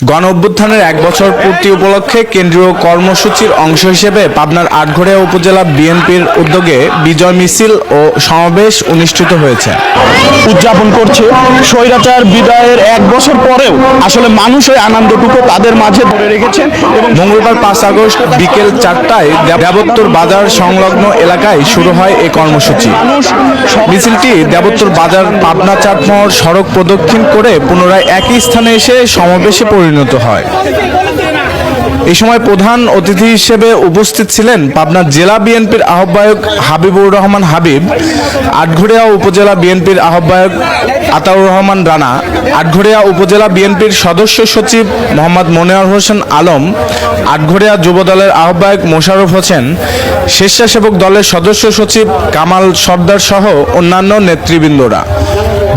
গণ অভ্যুত্থানের ১ বছর পূর্তি উপলক্ষে কেন্দ্রীয় কর্মসূচির অংশ হিসেবে পাবনার আটঘরিয়া উপজেলা বিএনপির উদ্যোগে বিজয় মিছিল ও সমাবেশ অনুষ্ঠিত হয়েছে। উদযাপন করছে স্বৈরাচার বিদায়ের ১ বছর পরেও আসলে মানুষ এই আনন্দটুকু তাদের মাঝে ধরে রেখেছেন। এবং মঙ্গলবার ৫ আগস্ট বিকেল ৪টায় দেবোত্তর বাজার সংলগ্ন এলাকায় শুরু হয় এই কর্মসূচি। মিছিলটি দেবোত্তর বাজার পাবনা চাটমোহর সড়ক প্রদক্ষিণ করে পুনরায় একই স্থানে এসে সমাবেশে পরিণত হয়। এই সময় প্রধান অতিথি হিসেবে উপস্থিত ছিলেন পাবনা জেলা বিএনপির আহ্বায়ক হাবিবুর রহমান হাবিব, আটঘরিয়া উপজেলা বিএনপির আহ্বায়ক আতাউর রহমান রানা, আটঘরিয়া উপজেলা বিএনপির সদস্য সচিব মোহাম্মদ মনিয়ার হোসেন আলম, আটঘরিয়া যুবদলের আহ্বায়ক মোশাররফ হোসেন, স্বেচ্ছাসেবক দলের সদস্য সচিব কামাল সর্দার সহ অন্যান্য নেতৃবৃন্দরা।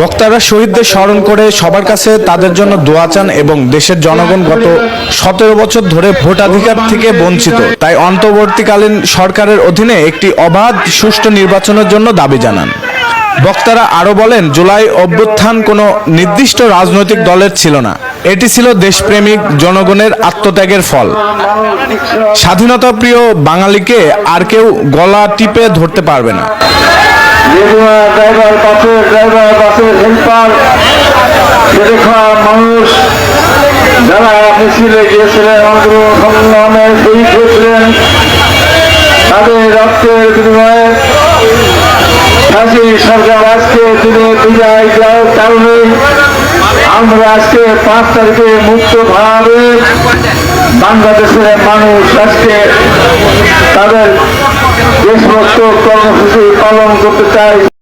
বক্তারা শহীদদের স্মরণ করে সবার কাছে তাদের জন্য দোয়া চান এবং দেশের জনগণ গত ১৭ বছর ধরে ভোটাধিকার থেকে বঞ্চিত, তাই অন্তর্বর্তীকালীন সরকারের অধীনে একটি অবাধ সুষ্ঠু নির্বাচনের জন্য দাবি জানান। বক্তারা আরও বলেন, জুলাই অভ্যুত্থান কোনো নির্দিষ্ট রাজনৈতিক দলের ছিল না, এটি ছিল দেশপ্রেমিক জনগণের আত্মত্যাগের ফল। স্বাধীনতাপ্রিয় বাঙালিকে আর কেউ গলা টিপে ধরতে পারবে না। বাসের হেল্পার, খেটে খাওয়া মানুষ যারা মিছিলে গিয়েছিলেন, সংগ্রামে শহীদ হয়েছিলেন, তাদের রক্তের বিনিময়ে ফাঁসি সরকার আজকে দিনে বিদায় দেওয়ার কারণে আমরা আজকে ৫ তারিখে মুক্তভাবে বাংলাদেশের মানুষ আজকে তাদের দেশভক্ত কর্মসূচি পালন করতে চাই।